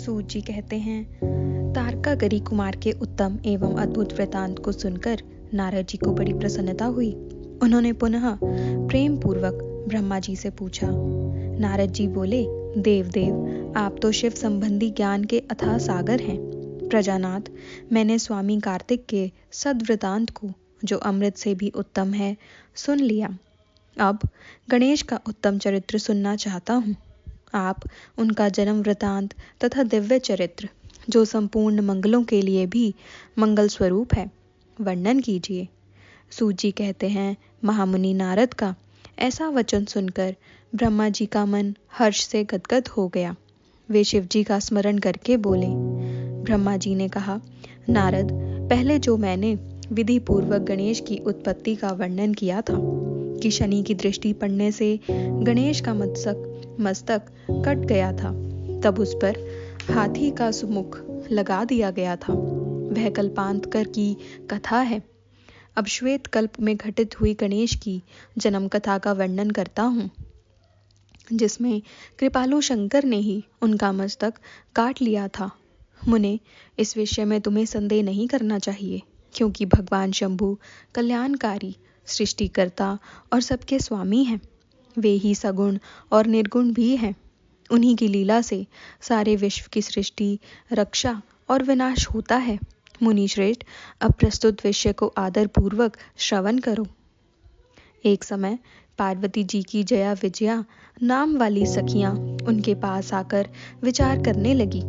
सूत जी कहते हैं, तारकागरी कुमार के उत्तम एवं अद्भुत वृतांत को सुनकर नारद जी को बड़ी प्रसन्नता हुई। उन्होंने पुनः प्रेम पूर्वक ब्रह्मा जी से पूछा। नारद जी बोले, देव आप तो शिव संबंधी ज्ञान के अथाह सागर हैं। प्रजानाथ, मैंने स्वामी कार्तिक के सद्वृतांत को, जो अमृत से भी उत्तम है, सुन लिया। अब गणेश का उत्तम चरित्र सुनना चाहता हूँ। आप उनका जन्म वृतांत तथा दिव्य चरित्र, जो संपूर्ण मंगलों के लिए भी मंगल स्वरूप है, वर्णन कीजिए। सूत जी कहते हैं, महामुनि नारद का ऐसा वचन सुनकर ब्रह्मा जी का मन हर्ष से गदगद हो गया। वे शिव जी का स्मरण करके बोले। ब्रह्मा जी ने कहा, नारद, पहले जो मैंने विधि पूर्वक गणेश की उत्पत्ति का वर्णन किया था कि शनि की दृष्टि पड़ने से गणेश का मस्तक कट गया था, तब उस पर हाथी का सुमुख लगा दिया गया था, वह कल्पांतर की कथा है। अब श्वेत कल्प में घटित हुई गणेश की जन्म कथा का वर्णन करता हूँ, जिसमें कृपालु शंकर ने ही उनका मस्तक काट लिया था। मुने, इस विषय में तुम्हें संदेह नहीं करना चाहिए, क्योंकि भगवान शंभु कल्याणकारी, सृष्टिकर्ता और सबके स्वामी हैं। वे ही सगुण और निर्गुण भी हैं। उन्हीं की लीला से सारे विश्व की सृष्टि, रक्षा और विनाश होता है। मुनि श्रेष्ठ, अब प्रस्तुत विषय को आदर पूर्वक श्रवण करो। एक समय पार्वती जी की जया विजया नाम वाली सखियां उनके पास आकर विचार करने लगी।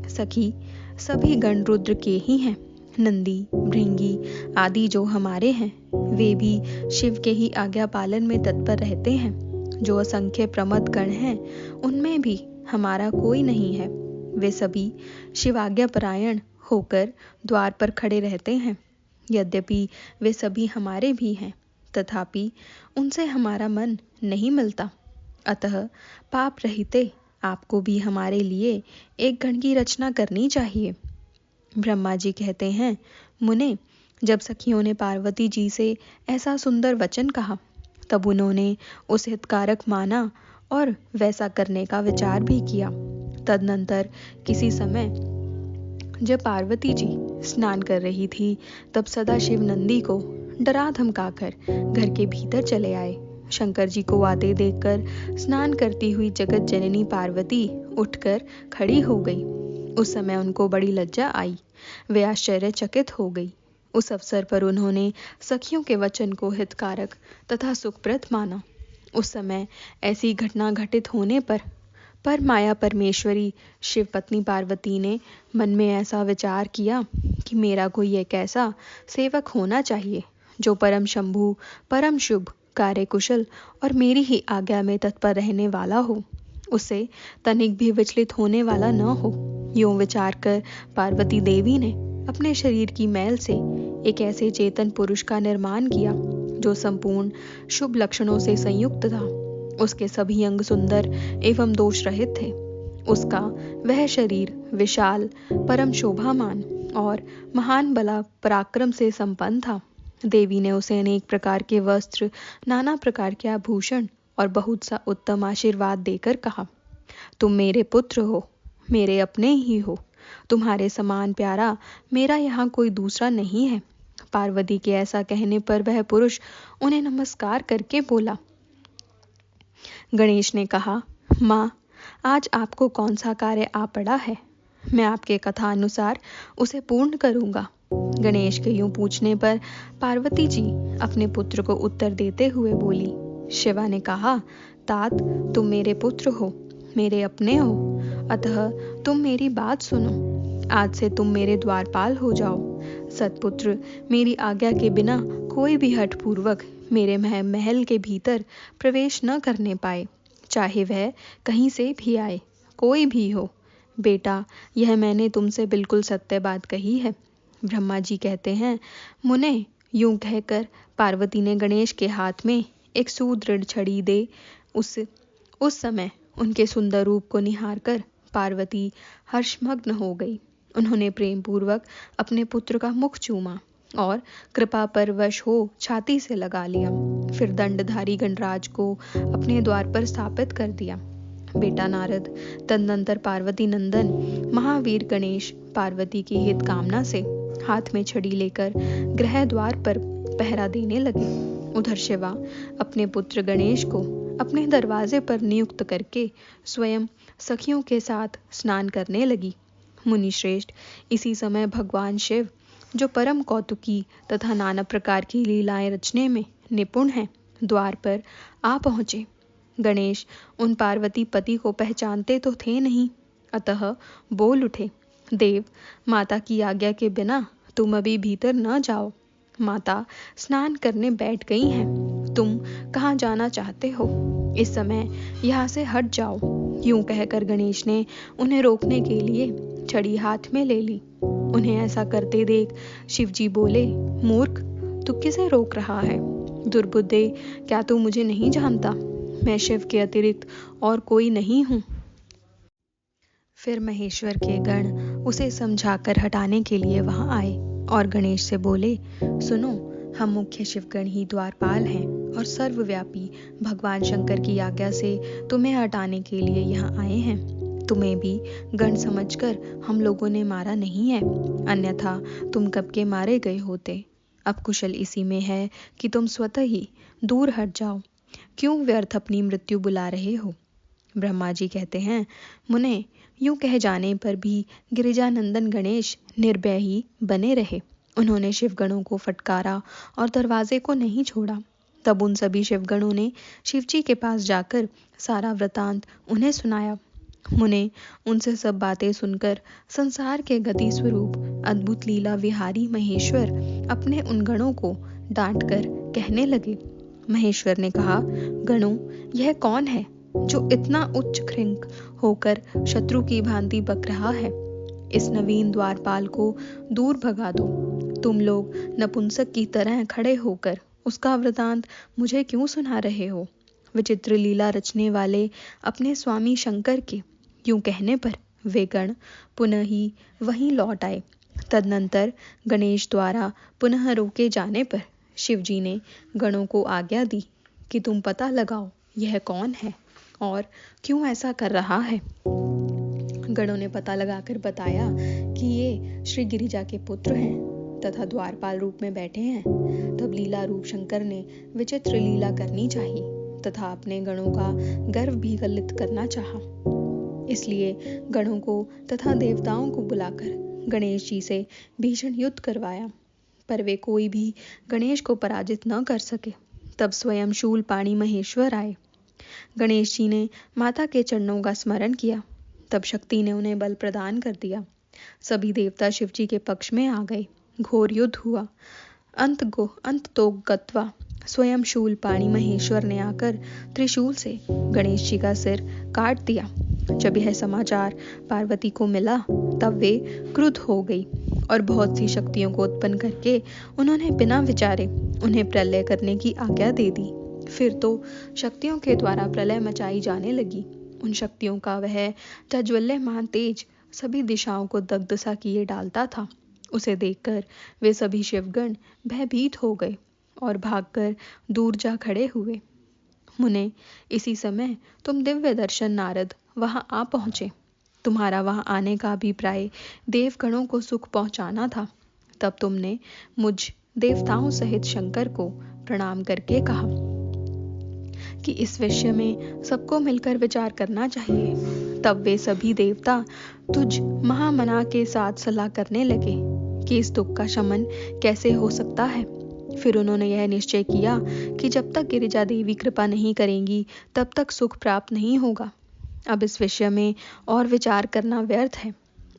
सखी, सभी गण रुद्र के ही हैं। नंदी, भृंगी आदि जो हमारे हैं, वे भी शिव के ही आज्ञा पालन में तत्पर रहते हैं। जो असंख्य प्रमद गण हैं, उनमें भी हमारा कोई नहीं है। वे सभी शिवाज्ञा परायण होकर द्वार पर खड़े रहते हैं। यद्यपि वे सभी हमारे भी हैं, तथापि उनसे हमारा मन नहीं मिलता। अतः पाप रहिते आपको भी हमारे लिए एक गण की रचना करनी चाहिए। ब्रह्मा जी कहते हैं, मुने, जब सखियों ने पार्वती जी से ऐसा सुंदर वचन कहा, तब उन्होंने उस हितकारक माना और वैसा करने का विचार भी किया। तदनंतर किसी समय जब पार्वती जी स्नान कर रही थी, तब सदाशिव नंदी को डरा धमकाकर घर के भीतर चले आए। शंकर जी को आते देखकर स्नान करती हुई जगत जननी पार्वती उठकर खड़ी हो गई। उस समय उनको बड़ी लज्जा आई। वे आश्चर्यचकित हो गई। उस अवसर पर उन्होंने सखियों के वचन को हितकारक तथा सुखप्रद माना। उस समय ऐसी घटना घटित होने पर माया परमेश्वरी शिव पत्नी पार्वती ने मन में ऐसा विचार किया कि मेरा कोई एक ऐसा सेवक होना चाहिए जो परम शंभु, परम शुभ, कार्यकुशल और मेरी ही आज्ञा में तत्पर रहने वाला हो, उससे तनिक भी विचलित होने वाला न हो। यूं विचार कर पार्वती देवी ने अपने शरीर की मैल से एक ऐसे चेतन पुरुष का निर्माण किया जो संपूर्ण शुभ लक्षणों से संयुक्त था। उसके सभी अंग सुंदर एवं दोष रहित थे। उसका वह शरीर विशाल, परम शोभामान और महान बला पराक्रम से संपन्न था। देवी ने उसे अनेक प्रकार के वस्त्र, नाना प्रकार के आभूषण और बहुत सा उत्तम आशीर्वाद देकर कहा, तुम मेरे पुत्र हो, मेरे अपने ही हो। तुम्हारे समान प्यारा मेरा यहाँ कोई दूसरा नहीं है। पार्वती के ऐसा कहने पर वह पुरुष उन्हें नमस्कार करके बोला। गणेश ने कहा, माँ, आज आपको कौन सा कार्य आ पड़ा है? मैं आपके कथा अनुसार उसे पूर्ण करूंगा। गणेश के यूं पूछने पर पार्वती जी अपने पुत्र को उत्तर देते हुए बोली। शिवा ने कहा, तात, तुम मेरे पुत्र हो, मेरे अपने हो, अतः तुम मेरी बात सुनो। आज से तुम मेरे द्वारपाल हो जाओ। सतपुत्र मेरी आज्ञा के बिना कोई भी हठ पूर्वक मेरे महल के भीतर प्रवेश न करने पाए, चाहे वह कहीं से भी आए, कोई भी हो। बेटा, यह मैंने तुमसे बिल्कुल सत्य बात कही है। ब्रह्मा जी कहते हैं, मुने, यूं कहकर पार्वती ने गणेश के हाथ में एक सुदृढ़ छड़ी दे। उस समय उनके सुंदर रूप को निहारकर पार्वती हर्षमग्न हो गई। उन्होंने प्रेम पूर्वक अपने पुत्र का मुख चूमा और कृपा परवश हो छाती से लगा लिया। फिर दंडधारी गणराज को अपने द्वार पर स्थापित कर दिया। बेटा नारद, तदनंतर पार्वती नंदन महावीर गणेश पार्वती की हित कामना से हाथ में छड़ी लेकर गृह द्वार पर पहरा देने लगे। उधर शिवा अपने पुत्र गणेश को अपने दरवाजे पर नियुक्त करके स्वयं सखियों के साथ स्नान करने लगी। मुनि श्रेष्ठ, इसी समय भगवान शिव, जो परम कौतुकी तथा नाना प्रकार की लीलाएं रचने में निपुण हैं, द्वार पर आ पहुंचे। गणेश उन पार्वती पति को पहचानते तो थे नहीं, अतः बोल उठे, देव, माता की आज्ञा के बिना तुम अभी भीतर न जाओ। माता स्नान करने बैठ गई हैं, तुम कहाँ जाना चाहते हो? इस समय यहाँ से हट जाओ। यूं कहकर गणेश ने उन्हें रोकने के लिए छड़ी हाथ में ले ली। उन्हें ऐसा करते देख शिवजी बोले, मूर्ख, तू किसे रोक रहा है? दुर्बुद्धे, क्या तू मुझे नहीं जानता? मैं शिव के अतिरिक्त और कोई नहीं हूँ। फिर महेश्वर के गण उसे समझाकर हटाने के लिए वहां आए और गणेश से बोले, सुनो, हम मुख्य शिवगण ही द्वारपाल हैं और सर्वव्यापी भगवान शंकर की आज्ञा से तुम्हें हटाने के लिए यहाँ आए हैं। तुम्हें भी गण समझकर हम लोगों ने मारा नहीं है, अन्यथा तुम कब के मारे गए होते। अब कुशल इसी में है कि तुम स्वतः ही दूर हट जाओ। क्यों व्यर्थ अपनी मृत्यु बुला रहे हो? ब्रह्मा जी कहते हैं, मुने, यूं कह जाने पर भी गिरिजानंदन गणेश निर्भय ही बने रहे। उन्होंने शिवगणों को फटकारा और दरवाजे को नहीं छोड़ा। तब उन सभी शिवगणों ने शिवजी के पास जाकर सारा वृतांत उन्हें सुनाया। मुने उनसे सब बातें सुनकर संसार के गति स्वरूप अद्भुत लीला विहारी महेश्वर अपने उन गणों को डांटकर कहने लगे। महेश्वर ने कहा, गणों, यह कौन है जो इतना उच्च खृंक होकर शत्रु की भांति बक रहा है? इस नवीन द्वारपाल को दूर भगा दो। तुम लोग नपुंसक की तरह खड़े होकर उसका वृतांत मुझे क्यों सुना रहे हो? विचित्र लीला रचने वाले अपने स्वामी शंकर के यूं कहने पर वे गण पुनः ही वहीं लौट आए। तदनंतर गणेश द्वारा पुनः रोके जाने पर शिवजी ने गणों को आज्ञा दी कि तुम पता लगाओ यह कौन है और क्यों ऐसा कर रहा है। गणों ने पता लगाकर बताया कि ये श्री गिरिजा के पुत्र हैं तथा द्वारपाल रूप में बैठे हैं। तब लीला रूप शंकर ने विचित्र लीला करनी चाहिए तथा अपने गणों का गर्व भी गलित करना चाहा। इसलिए गणों को तथा देवताओं को बुलाकर गणेश जी से भीषण युद्ध करवाया, पर वे कोई भी गणेश को पराजित न कर सके। तब स्वयं शूलपाणी महेश्वर आए। गणेश जी ने माता के चरणों का स्मरण किया। तब शक्ति ने उन्हें बल प्रदान कर दिया। सभी देवता शिवजी के पक्ष में आ गए। घोर युद्ध हुआ। अंत तो गत्वा स्वयं शूलपाणी महेश्वर ने आकर त्रिशूल से गणेश जी का सिर काट दिया। जब यह समाचार पार्वती को मिला तब वे क्रुद्ध हो गई और बहुत सी शक्तियों को उत्पन्न करके उन्होंने बिना विचारे उन्हें प्रलय करने की आज्ञा दे दी। फिर तो शक्तियों के द्वारा प्रलय मचाई जाने लगी। उन शक्तियों का वह प्रज्वल्यमान तेज सभी दिशाओं को दग्ध सा किए डालता था। उसे देखकर वे सभी शिवगण भयभीत हो गए और भागकर दूर जा खड़े हुए। मुने, इसी समय तुम दिव्य दर्शन नारद वहां आ पहुंचे। तुम्हारा वहां आने का अभिप्राय देवगणों को सुख पहुंचाना था। तब तुमने मुझ देवताओं सहित शंकर को प्रणाम करके कहा कि इस विषय में सबको मिलकर विचार करना चाहिए। तब वे सभी देवता तुझ महामना के साथ सलाह करने लगे कि इस दुख का शमन कैसे हो सकता है। फिर उन्होंने यह निश्चय किया कि जब तक गिरिजा देवी कृपा नहीं करेंगी तब तक सुख प्राप्त नहीं होगा। अब इस विषय में और विचार करना व्यर्थ है।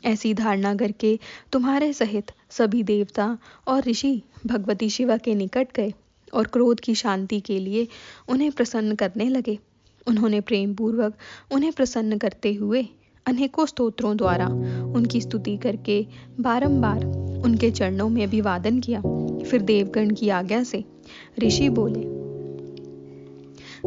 ऐसी धारणा करके तुम्हारे सहित सभी देवता और ऋषि भगवती शिवा के निकट गए और क्रोध की शांति के लिए उन्हें प्रसन्न करने लगे। उन्होंने प्रेम पूर्वक उन्हें प्रसन्न करते हुए अनेकों स्तोत्रों द्वारा उनकी स्तुति करके बारंबार उनके चरणों में अभिवादन किया। फिर देवगण की आज्ञा से ऋषि बोले।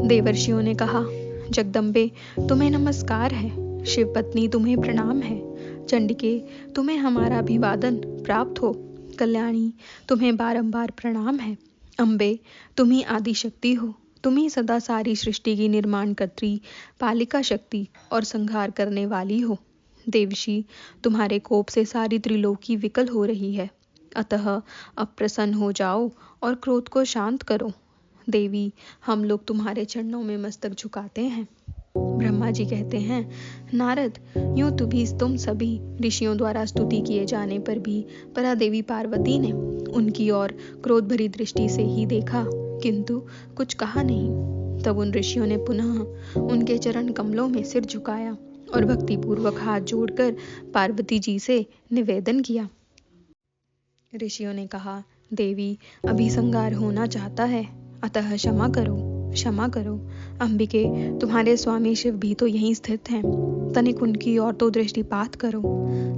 देवर्षियों ने कहा, जगदम्बे, तुम्हें नमस्कार है। शिव पत्नी, तुम्हें प्रणाम है। चंडिके, तुम्हें हमारा अभिवादन प्राप्त हो। कल्याणी, तुम्हें बारंबार प्रणाम है। अम्बे, तुम ही आदि शक्ति हो, तुम ही सदा सारी सृष्टि की निर्माणकर्त्री, पालिका शक्ति और संहार करने वाली हो। देवशी, तुम्हारे कोप से सारी त्रिलोकी विकल हो रही है, अतः अब प्रसन्न हो जाओ और क्रोध को शांत करो। देवी, हम लोग तुम्हारे चरणों में मस्तक झुकाते हैं। ब्रह्मा जी कहते हैं, नारद, यूं तुम सभी ऋषियों द्वारा स्तुति किए जाने पर भी परादेवी पार्वती ने उनकी ओर क्रोध भरी दृष्टि से ही देखा, किंतु कुछ कहा नहीं। तब उन ऋषियों ने पुनः उनके चरण कमलों में सिर झुकाया और भक्तिपूर्वक हाथ जोड़कर पार्वती जी से निवेदन किया। ऋषियों ने कहा, देवी, अभी संहार होना चाहता है, अतः क्षमा करो, क्षमा करो। अंबिके, तुम्हारे स्वामी शिव भी तो यहीं स्थित हैं, तनिक उनकी ओर तो दृष्टिपात करो।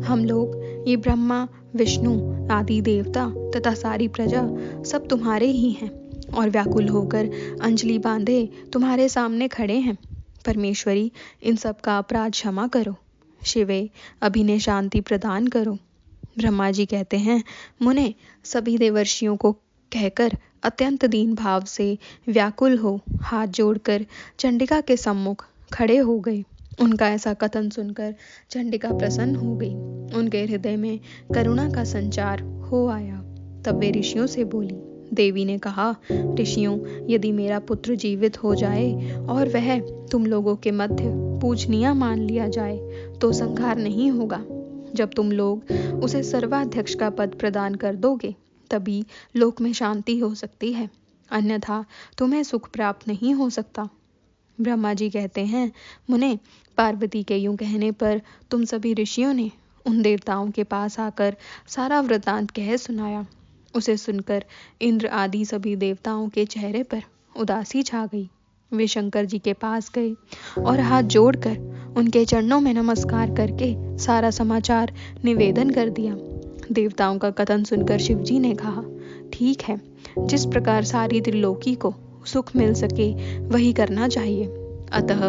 हम लोग, ये ब्रह्मा, विष्णु आदि देवता तथा सारी प्रजा सब तुम्हारे ही हैं और व्याकुल होकर अंजलि बांधे तुम्हारे सामने खड़े हैं। परमेश्वरी, इन सब का अपराध क्षमा करो। शिवे, अभी ने शांति प्रदान करो। ब्रह्मा जी कहते हैं, मुने, सभी देवर्षियों को कहकर अत्यंत दीन भाव से व्याकुल हो हाथ जोड़कर चंडिका के सम्मुख खड़े हो गए। उनका ऐसा कथन सुनकर चंडिका प्रसन्न हो गई। उनके हृदय में करुणा का संचार हो आया। तब वे ऋषियों से बोली। देवी ने कहा, ऋषियों, यदि मेरा पुत्र जीवित हो जाए और वह तुम लोगों के मध्य पूजनीय मान लिया जाए तो संहार नहीं होगा। जब तुम लोग उसे सर्वाध्यक्ष का पद प्रदान कर दोगे तभी लोक में शांति हो सकती है, अन्यथा तुम्हें सुख प्राप्त नहीं हो सकता। ब्रह्मा जी कहते हैं, मुने, पार्वती के यूं कहने पर तुम सभी ऋषियों ने उन देवताओं के पास आकर सारा वृतांत कह सुनाया। उसे सुनकर इंद्र आदि सभी देवताओं के चेहरे पर उदासी छा गई। वे शंकर जी के पास गए और हाथ जोड़कर उनके चरणों में नमस्कार करके सारा समाचार निवेदन कर दिया। देवताओं का कथन सुनकर शिव जी ने कहा, ठीक है, जिस प्रकार सारी त्रिलोकी को सुख मिल सके वही करना चाहिए। अतः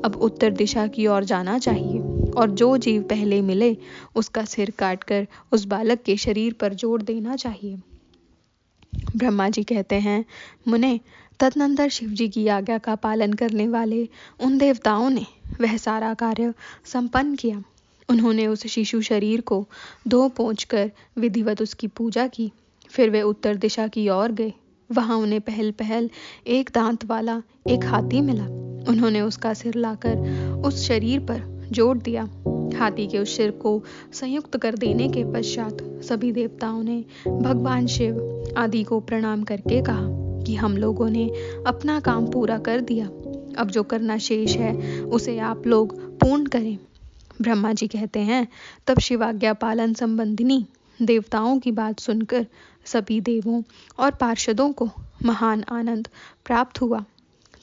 अब उत्तर दिशा की ओर जाना चाहिए और जो जीव पहले मिले उसका सिर काटकर उस बालक के शरीर पर जोड़ देना चाहिए। ब्रह्मा जी कहते हैं, मुने, तदनंतर शिव जी की आज्ञा का पालन करने वाले उन देवताओं ने वह सारा कार्य संपन्न किया। उन्होंने उस शिशु शरीर को धो पोंछ कर विधिवत उसकी पूजा की। फिर वे उत्तर दिशा की ओर गए। वहां उन्हें पहल पहल एक दांत वाला एक हाथी मिला। उन्होंने उसका सिर लाकर उस शरीर पर जोड़ दिया। हाथी के उस सिर को संयुक्त कर देने के पश्चात सभी देवताओं ने भगवान शिव आदि को प्रणाम करके कहा कि हम लोगों ने अपना काम पूरा कर दिया। अब जो करना शेष है उसे आप लोग पूर्ण करें। ब्रह्मा जी कहते हैं, तब शिवाज्ञा पालन संबंधिनी देवताओं की बात सुनकर सभी देवों और पार्षदों को महान आनंद प्राप्त हुआ।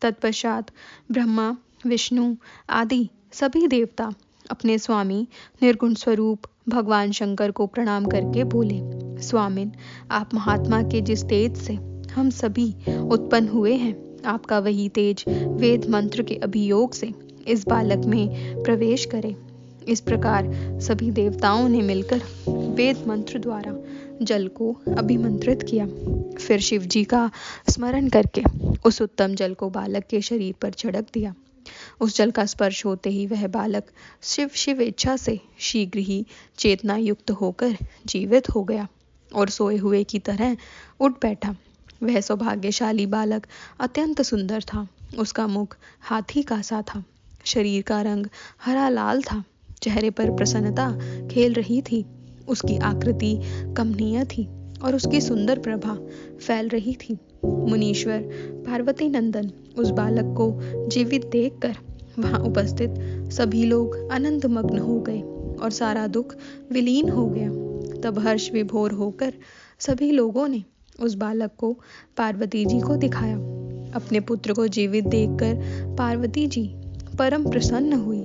तत्पश्चात ब्रह्मा, विष्णु आदि सभी देवता अपने स्वामी निर्गुण स्वरूप भगवान शंकर को प्रणाम करके बोले, स्वामिन, आप महात्मा के जिस तेज से हम सभी उत्पन्न हुए हैं, आपका वही तेज वेद मंत्र के अभियोग से इस बालक में प्रवेश करे। इस प्रकार सभी देवताओं ने मिलकर वेद मंत्र द्वारा जल को अभिमंत्रित किया। फिर शिव जी का स्मरण करके उस उत्तम जल को बालक के शरीर पर छिड़क दिया। उस जल का स्पर्श होते ही वह बालक शिव इच्छा से शीघ्र ही चेतना युक्त होकर जीवित हो गया और सोए हुए की तरह उठ बैठा। वह सौभाग्यशाली बालक अत्यंत सुंदर था। उसका मुख हाथी का सा था, शरीर का रंग हरा लाल था, चेहरे पर प्रसन्नता खेल रही थी। उसकी आकृति कमनीय थी और उसकी सुंदर प्रभा फैल रही थी। मुनीश्वर पार्वती नंदन उस बालक को जीवित देखकर वहां उपस्थित सभी लोग आनंद मग्न हो गए और सारा दुख विलीन हो गया। तब हर्ष विभोर होकर सभी लोगों ने उस बालक को पार्वती जी को दिखाया। अपने पुत्र को जीवित देखकर पार्वती जी परम प्रसन्न हुई